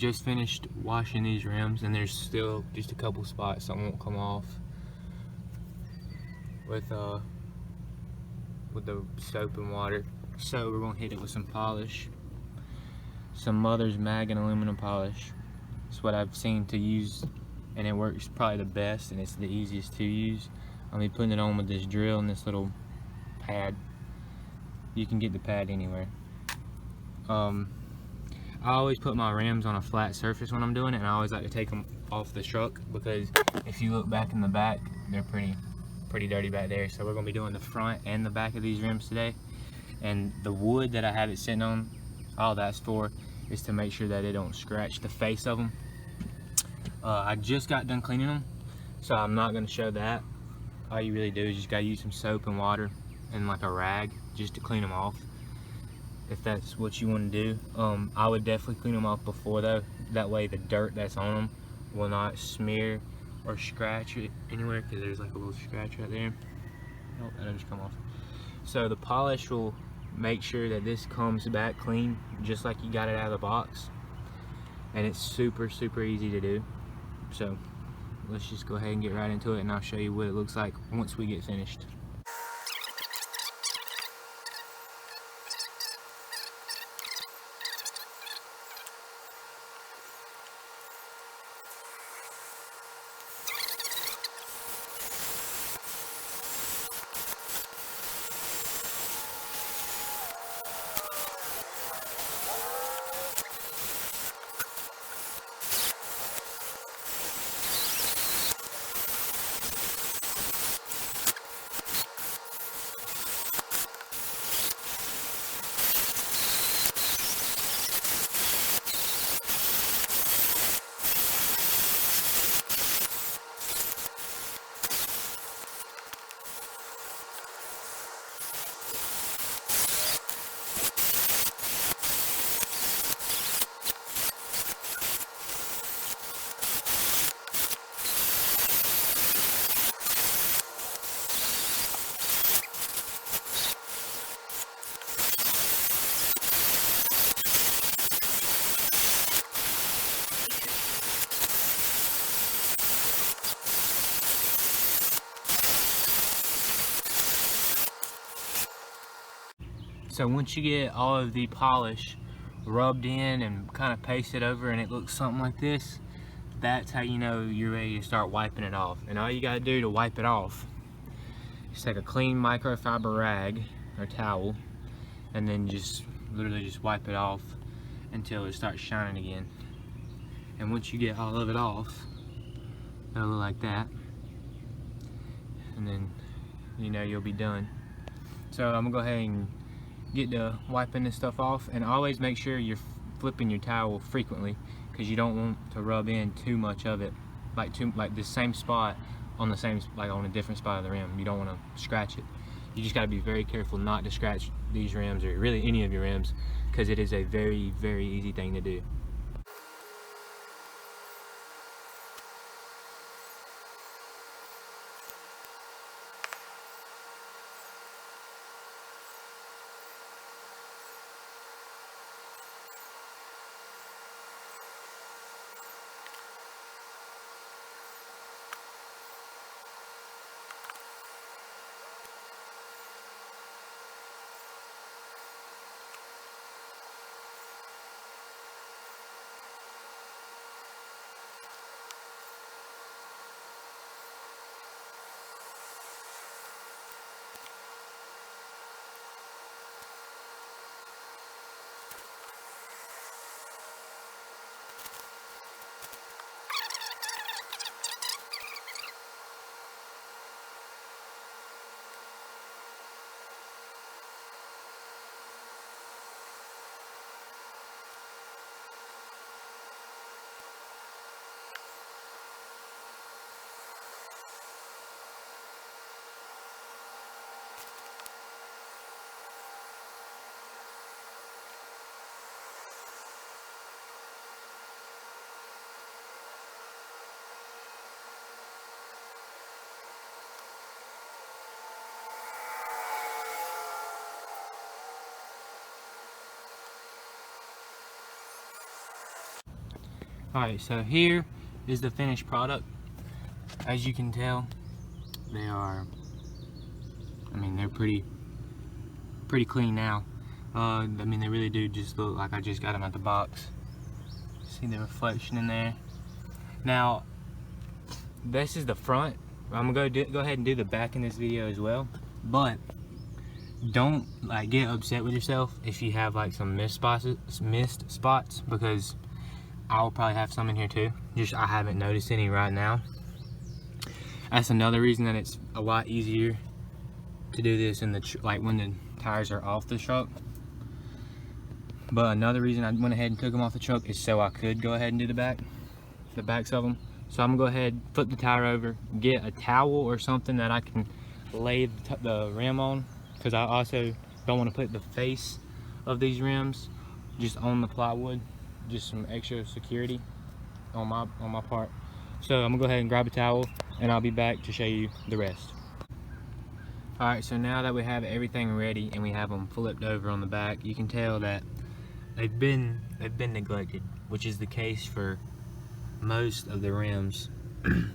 just finished washing these rims, and there's still just a couple spots that won't come off with the soap and water. So we're gonna hit it with some polish, some Mother's Mag and aluminum polish. It's what I've seen to use, and it works probably the best, and it's the easiest to use. I'll be putting it on with this drill and this little pad. You can get the pad anywhere. I always put my rims on a flat surface when I'm doing it, and I always like to take them off the truck, because if you look back in the back, they're pretty dirty back there. So we're gonna be doing the front and the back of these rims today. And the wood that I have it sitting on, all that's for is to make sure that it don't scratch the face of them. I just got done cleaning them, so I'm not gonna show that. All you really do is just gotta use some soap and water and like a rag just to clean them off, if that's what you want to do. I would definitely clean them off before though. That way the dirt that's on them will not smear or scratch it anywhere, because there's like a little scratch right there. Oh, that'll just come off. So the polish will make sure that this comes back clean, just like you got it out of the box. And it's super easy to do. So let's just go ahead and get right into it, and I'll show you what it looks like once we get finished. So once you get all of the polish rubbed in and kind of pasted over, and it looks something like this, that's how you know you're ready to start wiping it off. And all you gotta do to wipe it off is take a clean microfiber rag or towel, and then just literally just wipe it off until it starts shining again. And once you get all of it off, it'll look like that, and then you know you'll be done. So I'm gonna go ahead and get to wiping this stuff off, and always make sure you're flipping your towel frequently, because you don't want to rub in too much of it, like the same spot on the same, like on a different spot of the rim. You don't want to scratch it. You just got to be very careful not to scratch these rims, or really any of your rims, because it is a very easy thing to do. Alright, so here is the finished product. As you can tell, they are, I mean, they're pretty clean now. I mean, they really do just look like I just got them out the box. See the reflection in there. Now, this is the front. I'm gonna go ahead and do the back in this video as well, but don't like get upset with yourself if you have like some missed spots, because I'll probably have some in here too. Just I haven't noticed any right now. That's another reason that it's a lot easier to do this in the like when the tires are off the truck. But another reason I went ahead and took them off the truck is so I could go ahead and do the backs of them. So I'm gonna go ahead, flip the tire over, get a towel or something that I can lay the rim on, because I also don't want to put the face of these rims just on the plywood, just some extra security on my part. So I'm gonna go ahead and grab a towel and I'll be back to show you the rest. Alright, so now that we have everything ready and we have them flipped over on the back, you can tell that they've been neglected, which is the case for most of the rims.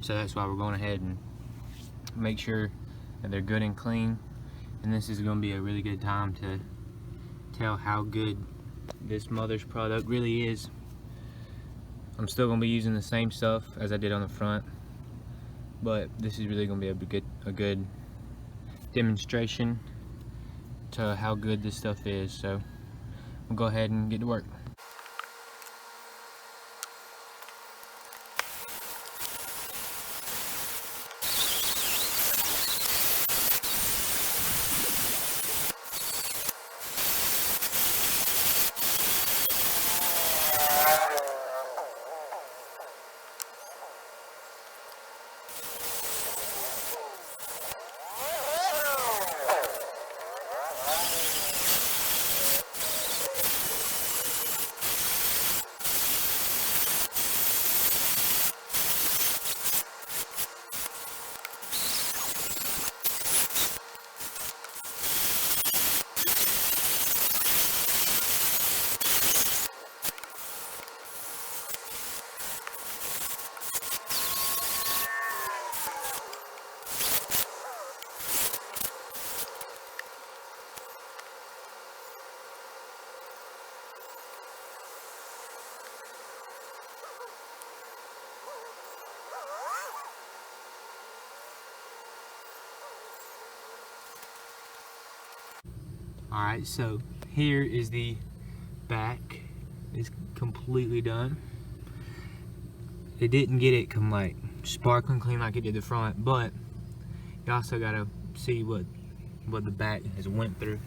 So that's why we're going ahead and make sure that they're good and clean, and this is going to be a really good time to tell how good this mother's product really is. I'm still going to be using the same stuff as I did on the front, but this is really going to be a good demonstration to how good this stuff is. So we'll go ahead and get to work. Alright, so here is the back. It's completely done. It didn't get it come like sparkling clean like it did the front, but you also gotta see what the back has went through.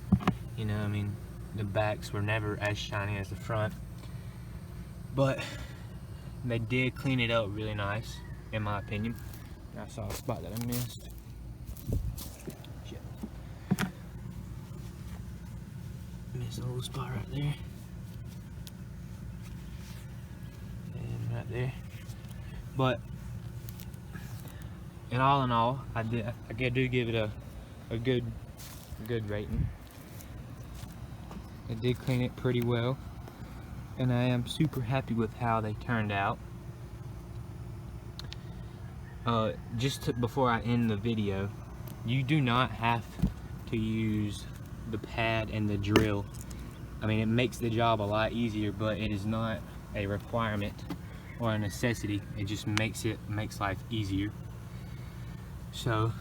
You know, I mean, the backs were never as shiny as the front, but they did clean it up really nice, in my opinion. I saw a spot that I missed. Missed a little spot right there. And right there. But in all, I do give it a good rating. I did clean it pretty well, and I am super happy with how they turned out. Before I end the video, you do not have to use the pad and the drill. I mean, it makes the job a lot easier, but it is not a requirement or a necessity. It just makes life easier. So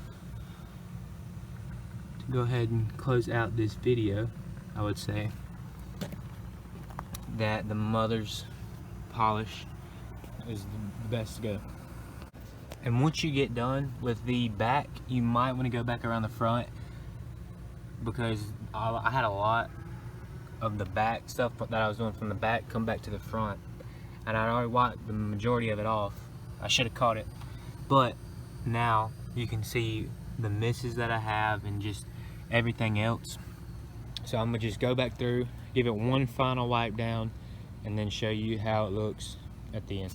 to go ahead and close out this video, I would say that the mother's polish is the best to go. And once you get done with the back, you might want to go back around the front, because I had a lot of the back stuff that I was doing from the back come back to the front, and I already wiped the majority of it off. I should have caught it, but now you can see the misses that I have and just everything else. So I'm gonna just go back through, give it one final wipe down, and then show you how it looks at the end.